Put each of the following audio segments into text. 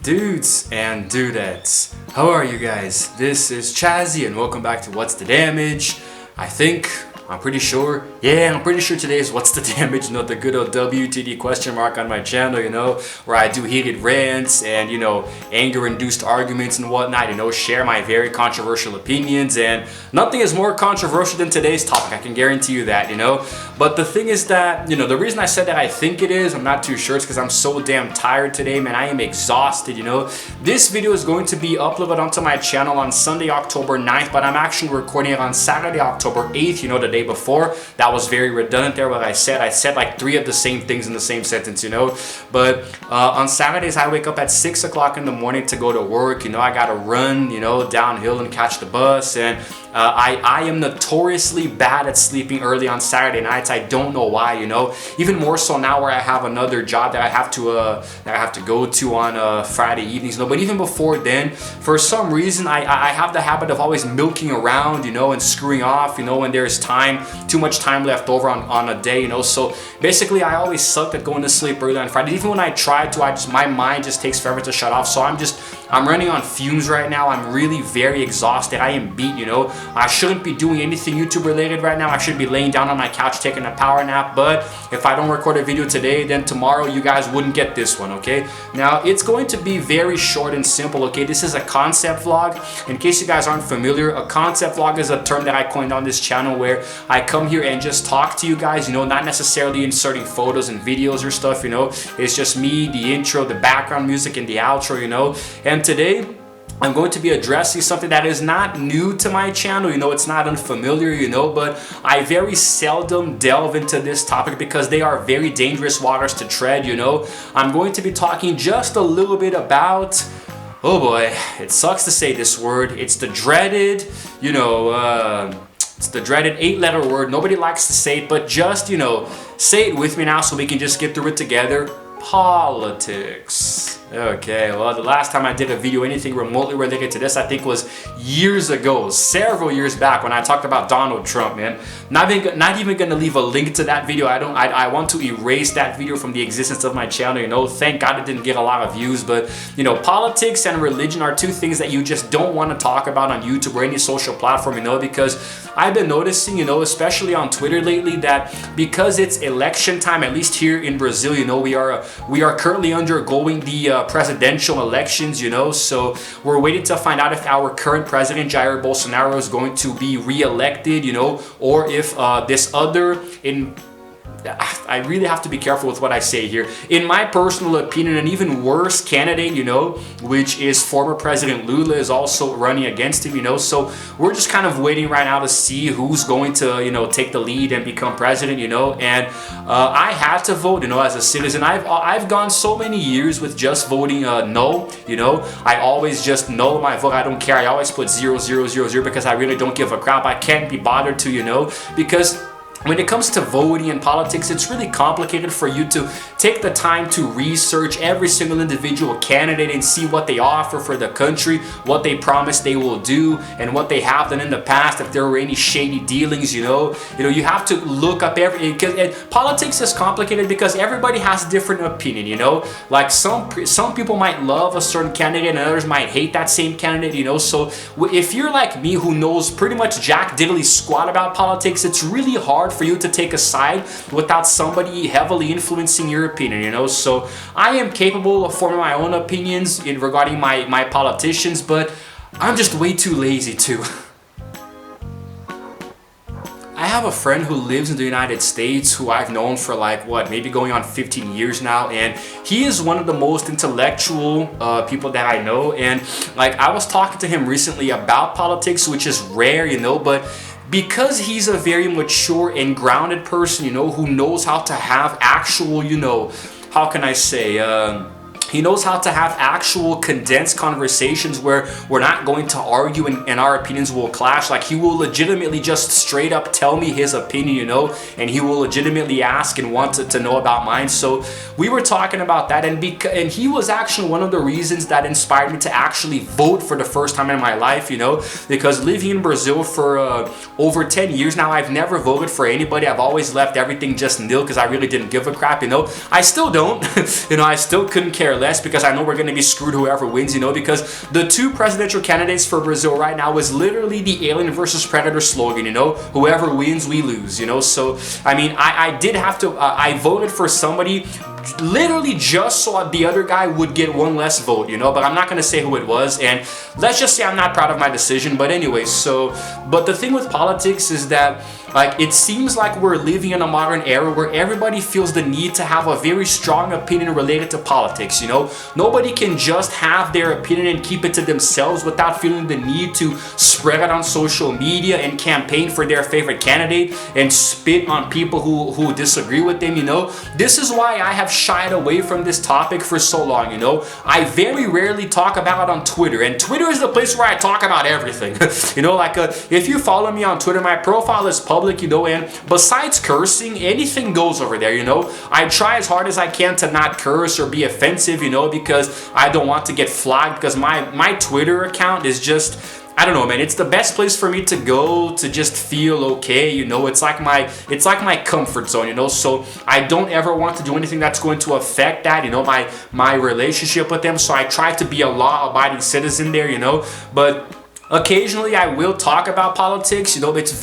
Dudes and dudettes, how are you guys? This is Chazzy and welcome back to What's the Damage? I'm pretty sure today is What's the Damage, the good old WTD question mark on my channel, where I do heated rants and, anger-induced arguments and whatnot, share my very controversial opinions, and nothing is more controversial than today's topic, I can guarantee you that, But the thing is that, the reason I said that I think it is, I'm not too sure, it's because I'm so damn tired today, man. I am exhausted, This video is going to be uploaded onto my channel on Sunday, October 9th, but I'm actually recording it on Saturday, October 8th, the day before. That was very redundant there what I said. I said like 3 of the same things in the same sentence, But on Saturdays, I wake up at 6 o'clock in the morning to go to work. I gotta run, downhill and catch the bus. And I am notoriously bad at sleeping early on Saturday nights. I don't know why, Even more so now where I have another job that I have to go to on Friday evenings. But even before then, for some reason, I have the habit of always milking around, and screwing off, when there's too much time left over on a day, So basically, I always sucked at going to sleep early on Friday. Even when I try to, my mind just takes forever to shut off. So I'm running on fumes right now. I'm really very exhausted. I am beat, I shouldn't be doing anything YouTube related right now. I should be laying down on my couch taking a power nap. But if I don't record a video today, then tomorrow you guys wouldn't get this one, okay? Now, it's going to be very short and simple, okay? This is a concept vlog. In case you guys aren't familiar, a concept vlog is a term that I coined on this channel where I come here and just talk to you guys, not necessarily inserting photos and videos or stuff, It's just me, the intro, the background music, and the outro, And today, I'm going to be addressing something that is not new to my channel, it's not unfamiliar, but I very seldom delve into this topic because they are very dangerous waters to tread, I'm going to be talking just a little bit about, oh boy, it sucks to say this word, it's the dreaded, it's the dreaded 8-letter word. Nobody likes to say it, but just, say it with me now so we can just get through it together. Politics. Okay, well, the last time I did a video anything remotely related to this, I think was years ago, several years back when I talked about Donald Trump, man. Not even gonna leave a link to that video. I want to erase that video from the existence of my channel, Thank God it didn't get a lot of views, but, politics and religion are two things that you just don't want to talk about on YouTube or any social platform, because I've been noticing, especially on Twitter lately, that because it's election time, at least here in Brazil, we are currently undergoing the presidential elections, so we're waiting to find out if our current president Jair Bolsonaro is going to be re-elected, or if this other I really have to be careful with what I say here. In my personal opinion, an even worse candidate, which is former President Lula, is also running against him, So we're just kind of waiting right now to see who's going to, take the lead and become president, And I had to vote, as a citizen. I've gone so many years with just voting no, I always just no my vote. I don't care. I always put 0, because I really don't give a crap. I can't be bothered to, because when it comes to voting and politics, it's really complicated for you to take the time to research every single individual candidate and see what they offer for the country, what they promise they will do, and what they have done in the past, if there were any shady dealings, you have to look up because politics is complicated because everybody has a different opinion, Like some people might love a certain candidate and others might hate that same candidate, So if you're like me who knows pretty much jack diddly squat about politics, it's really hard for you to take a side without somebody heavily influencing your opinion, So I am capable of forming my own opinions regarding my politicians, but I'm just way too lazy to. I have a friend who lives in the United States who I've known for maybe going on 15 years now, and he is one of the most intellectual people that I know, and I was talking to him recently about politics, which is rare, but because he's a very mature and grounded person, who knows how to have actual, how can I say, He knows how to have actual condensed conversations where we're not going to argue and our opinions will clash. Like, he will legitimately just straight up tell me his opinion, you know, and he will legitimately ask and want to know about mine. So we were talking about that, and he was actually one of the reasons that inspired me to actually vote for the first time in my life, you know, because living in Brazil for over 10 years now, I've never voted for anybody. I've always left everything just nil because I really didn't give a crap, you know. I still don't, you know, I still couldn't care less because I know we're going to be screwed whoever wins, you know, because the two presidential candidates for Brazil right now is literally the alien versus predator slogan, you know, whoever wins, we lose, you know. So, I mean, I did have to, I voted for somebody literally just so the other guy would get one less vote, you know, but I'm not going to say who it was, and let's just say I'm not proud of my decision. But anyway, so, but the thing with politics is that, like, it seems like we're living in a modern era where everybody feels the need to have a very strong opinion related to politics, you know. Nobody can just have their opinion and keep it to themselves without feeling the need to spread it on social media and campaign for their favorite candidate and spit on people who disagree with them, you know. This is why I have shied away from this topic for so long, you know. I very rarely talk about it on Twitter, and Twitter is the place where I talk about everything. You know, like if you follow me on Twitter, my profile is public, you know, and besides cursing, anything goes over there, you know. I try as hard as I can to not curse or be offensive, you know, because I don't want to get flagged, because my Twitter account is just, I don't know, man, it's the best place for me to go to just feel okay, you know. It's like my comfort zone, you know. So I don't ever want to do anything that's going to affect that, you know, my relationship with them. So I try to be a law-abiding citizen there, you know. But occasionally I will talk about politics, you know. It's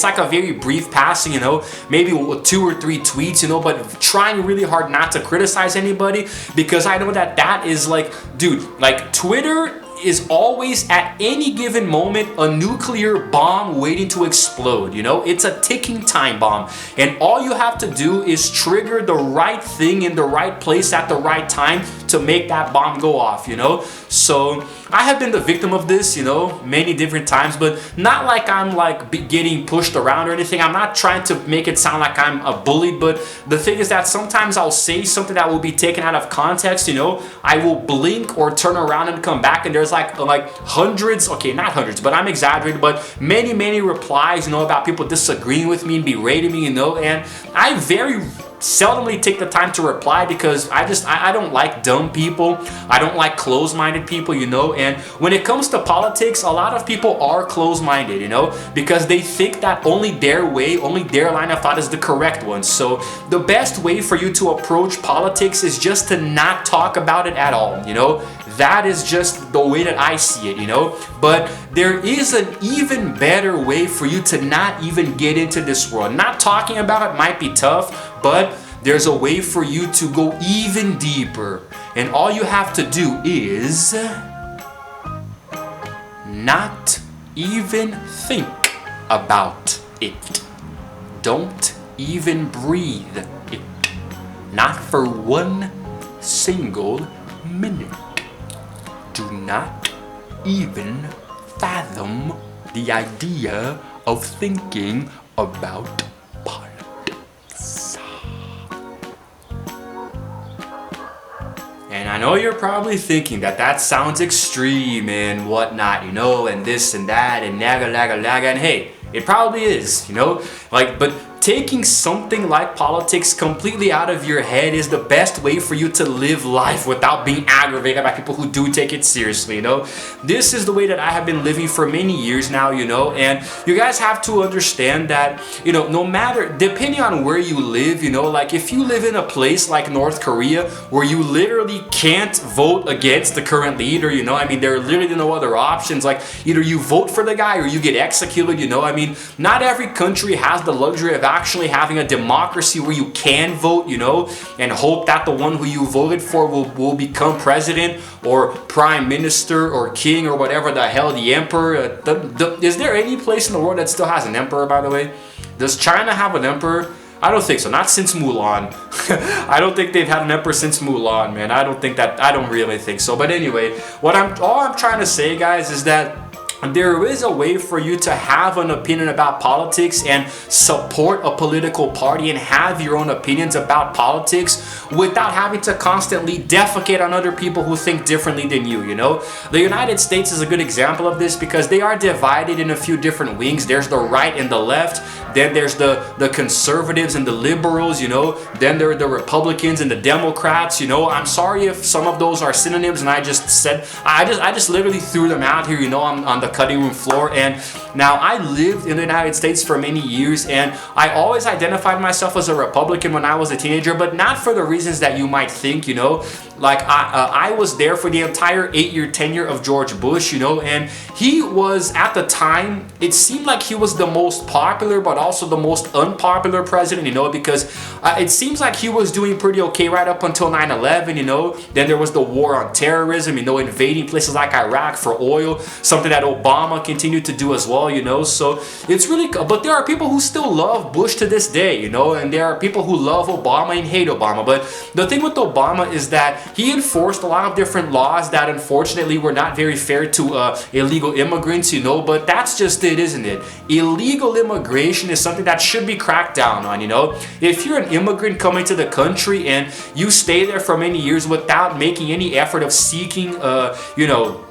like a very brief passing, you know, maybe 2 or 3 tweets, you know, but trying really hard not to criticize anybody, because I know that is like, dude, like Twitter is always at any given moment a nuclear bomb waiting to explode, you know. It's a ticking time bomb, and all you have to do is trigger the right thing in the right place at the right time to make that bomb go off, you know. So I have been the victim of this, you know, many different times, but not like I'm like getting pushed around or anything. I'm not trying to make it sound like I'm a bully, but the thing is that sometimes I'll say something that will be taken out of context, you know. I will blink or turn around and come back, and there's like hundreds, okay, not hundreds, but I'm exaggerating, but many replies, you know, about people disagreeing with me and berating me, you know. And I very seldomly take the time to reply, because I don't like dumb people. I don't like closed-minded people, you know. And when it comes to politics, a lot of people are closed-minded, you know, because they think that only their way, only their line of thought is the correct one. So the best way for you to approach politics is just to not talk about it at all, you know. That is just the way that I see it, you know. But there is an even better way for you to not even get into this world. Not talking about it might be tough, but there's a way for you to go even deeper. And all you have to do is not even think about it. Don't even breathe it. Not for 1 single minute. Do not even fathom the idea of thinking about politics. And I know you're probably thinking that sounds extreme and whatnot, you know, and this and that and naga laga laga, and hey, it probably is, you know, like, but taking something like politics completely out of your head is the best way for you to live life without being aggravated by people who do take it seriously, you know. This is the way that I have been living for many years now, you know, and you guys have to understand that, you know, no matter, depending on where you live, you know, like if you live in a place like North Korea where you literally can't vote against the current leader, you know, I mean, there are literally no other options, like either you vote for the guy or you get executed, you know. I mean, not every country has the luxury of actually having a democracy where you can vote, you know, and hope that the one who you voted for will become president or prime minister or king or whatever the hell, the emperor. Is there any place in the world that still has an emperor, by the way? Does China have an emperor? I don't think so. Not since Mulan. I don't think they've had an emperor since Mulan, man. I don't really think so. But anyway, all I'm trying to say, guys, is that there is a way for you to have an opinion about politics and support a political party and have your own opinions about politics without having to constantly defecate on other people who think differently than you, you know. The United States is a good example of this because they are divided in a few different wings. There's the right and the left. Then there's the conservatives and the liberals, you know. Then there are the Republicans and the Democrats, you know. I'm sorry if some of those are synonyms and I just literally threw them out here, you know, on the cutting room floor. And now I lived in the United States for many years and I always identified myself as a Republican when I was a teenager, but not for the reasons that you might think, you know. Like I was there for the entire 8-year tenure of George Bush, you know, and he was, at the time, it seemed like he was the most popular but also the most unpopular president, you know, because it seems like he was doing pretty okay right up until 9/11, you know. Then there was the war on terrorism, you know, invading places like Iraq for oil, something that Obama continued to do as well, you know. So it's really, but there are people who still love Bush to this day, you know, and there are people who love Obama and hate Obama. But the thing with Obama is that he enforced a lot of different laws that unfortunately were not very fair to illegal immigrants, you know, but that's just it, isn't it? Illegal immigration is something that should be cracked down on, you know. If you're an immigrant coming to the country and you stay there for many years without making any effort of seeking, you know,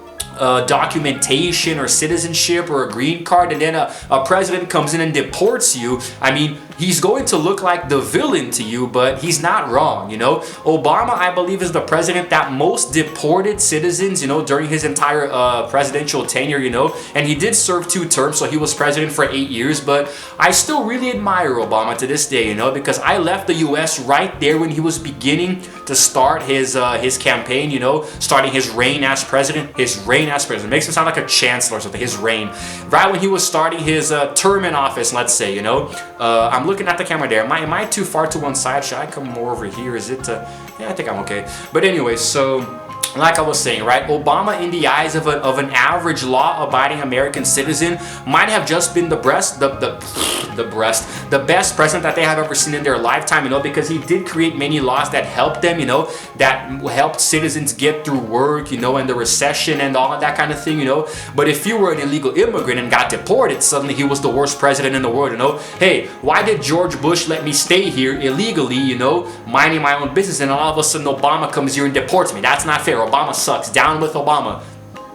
documentation or citizenship or a green card, and then a president comes in and deports you, I mean, he's going to look like the villain to you, but he's not wrong, you know. Obama, I believe, is the president that most deported citizens, you know, during his entire presidential tenure, you know, and he did serve 2 terms, so he was president for 8 years, but I still really admire Obama to this day, you know, because I left the US right there when he was beginning to start his campaign, you know, starting his reign as president. Makes him sound like a chancellor or something. His reign, right when he was starting his term in office, let's say, you know. I'm looking at the camera there. Am I too far to one side? Should I come more over here? Is it? Yeah, I think I'm okay. But anyway, so like I was saying, right, Obama, in the eyes of an average law-abiding American citizen, might have just been the best president that they have ever seen in their lifetime, you know, because he did create many laws that helped them, you know, that helped citizens get through work, you know, and the recession and all of that kind of thing, you know. But if you were an illegal immigrant and got deported, suddenly he was the worst president in the world, you know. Hey, why did George Bush let me stay here illegally, you know, minding my own business, and all of a sudden Obama comes here and deports me? That's not fair. Obama sucks. Down with Obama.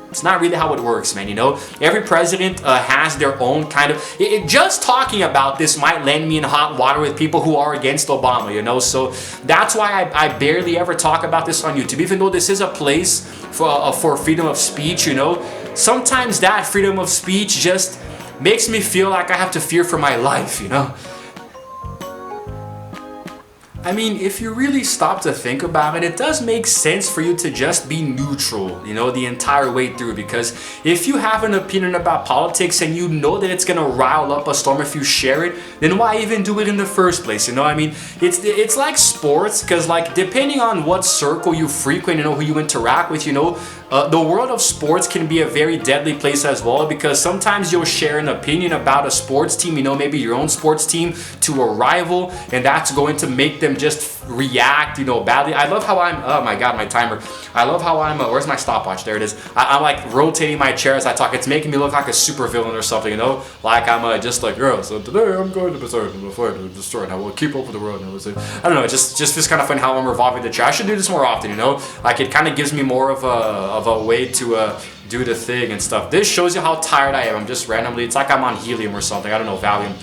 It's not really how it works, man, you know. Every president has their own kind of... just talking about this might land me in hot water with people who are against Obama, you know. So that's why I barely ever talk about this on YouTube. Even though this is a place for freedom of speech, you know, sometimes that freedom of speech just makes me feel like I have to fear for my life, you know. I mean, if you really stop to think about it, it does make sense for you to just be neutral, you know, the entire way through. Because if you have an opinion about politics and you know that it's gonna rile up a storm if you share it, then why even do it in the first place, you know? I mean, it's like sports, because like depending on what circle you frequent, you know, who you interact with, you know, the world of sports can be a very deadly place as well, because sometimes you'll share an opinion about a sports team, you know, maybe your own sports team, to a rival, and that's going to make them just react, you know, badly. I love how I'm, oh my god, my timer. I love how I'm, where's my stopwatch? There it is. I'm like rotating my chair as I talk. It's making me look like a super villain or something, you know? Like I'm just like, girl, so today I'm going to destroy and I will keep up with the world. And I don't know, it just feels kind of fun how I'm revolving the chair. I should do this more often, you know? Like it kind of gives me more of a way to do the thing and stuff. This shows you how tired I am. I'm just randomly, it's like I'm on helium or something. I don't know, Valium.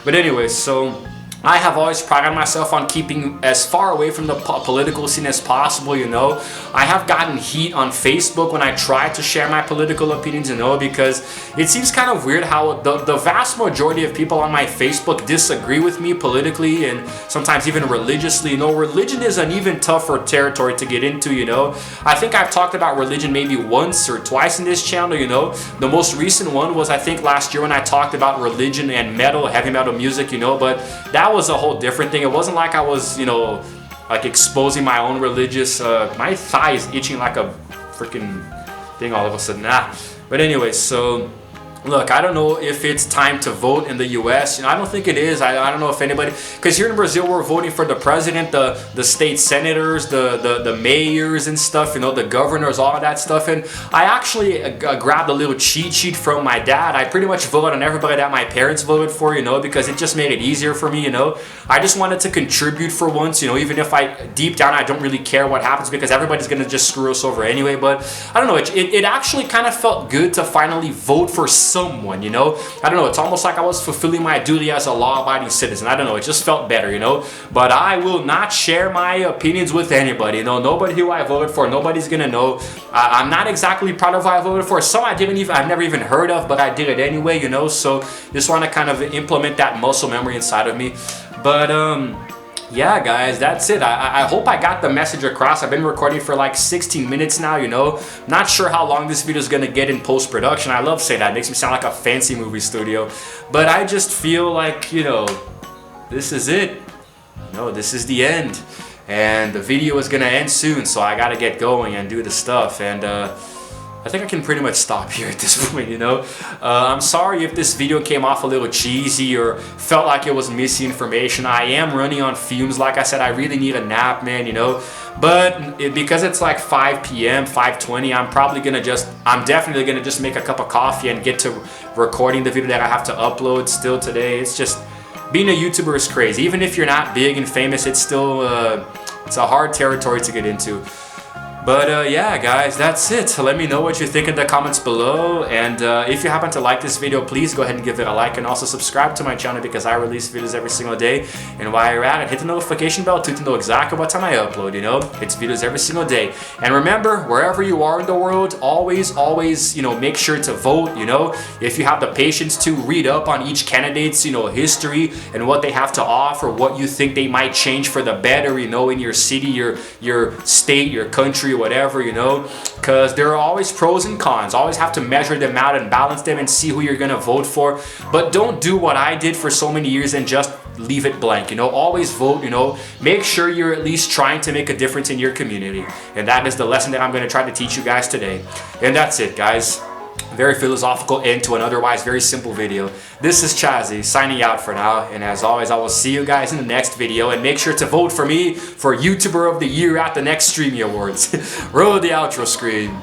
But anyway, so I have always prided myself on keeping as far away from the political scene as possible, you know. I have gotten heat on Facebook when I try to share my political opinions, you know, because it seems kind of weird how the vast majority of people on my Facebook disagree with me politically and sometimes even religiously, you know. Religion is an even tougher territory to get into, you know. I think I've talked about religion maybe once or twice in this channel, you know. The most recent one was I think last year when I talked about religion and metal, heavy metal music, you know, but that was a whole different thing. It wasn't like I was, you know, like exposing my own religious, my thigh is itching like a freaking thing all of a sudden. But anyway, so look, I don't know if it's time to vote in the US. You know, I don't think it is. I don't know if anybody, because here in Brazil we're voting for the president, the state senators, the mayors and stuff, you know, the governors, all of that stuff. And I actually grabbed a little cheat sheet from my dad. I pretty much voted on everybody that my parents voted for, you know, because it just made it easier for me, you know. I just wanted to contribute for once, you know, even if deep down I don't really care what happens, because everybody's gonna just screw us over anyway. But I don't know, it actually kind of felt good to finally vote for someone, you know. I don't know, it's almost like I was fulfilling my duty as a law-abiding citizen. I don't know, it just felt better, you know. But I will not share my opinions with anybody, you know. Nobody who I voted for, nobody's gonna know. I'm not exactly proud of who I voted for. Some I've never even heard of, but I did it anyway, you know. So just want to kind of implement that muscle memory inside of me. But yeah, guys, that's it. I hope I got the message across. I've been recording for like 16 minutes now, you know. Not sure how long this video is gonna get in post-production. I love saying that. It makes me sound like a fancy movie studio. But I just feel like, you know, this is it. No, this is the end. And the video is gonna end soon, so I gotta get going and do the stuff. And I think I can pretty much stop here at this point, you know. I'm sorry if this video came off a little cheesy or felt like it was missing information. I am running on fumes. Like I said, I really need a nap, man, you know. But because it's like 5 p.m., 5:20, I'm definitely gonna just make a cup of coffee and get to recording the video that I have to upload still today. It's just, being a YouTuber is crazy. Even if you're not big and famous, it's still, it's a hard territory to get into. But yeah, guys, that's it. Let me know what you think in the comments below. And if you happen to like this video, please go ahead and give it a like and also subscribe to my channel because I release videos every single day. And while you're at it, hit the notification bell to know exactly what time I upload, you know? It's videos every single day. And remember, wherever you are in the world, always, you know, make sure to vote, you know? If you have the patience to read up on each candidate's, you know, history and what they have to offer, what you think they might change for the better, you know, in your city, your state, your country, whatever, you know, because there are always pros and cons. Always have to measure them out and balance them and see who you're gonna vote for. But don't do what I did for so many years and just leave it blank, you know. Always vote, you know. Make sure you're at least trying to make a difference in your community. And that is the lesson that I'm gonna try to teach you guys today. And that's it, guys. Very philosophical end to an otherwise very simple video. This is Chazzy signing out for now, and as always, I will see you guys in the next video, and make sure to vote for me for YouTuber of the Year at the next Streamy Awards. Roll the outro screen.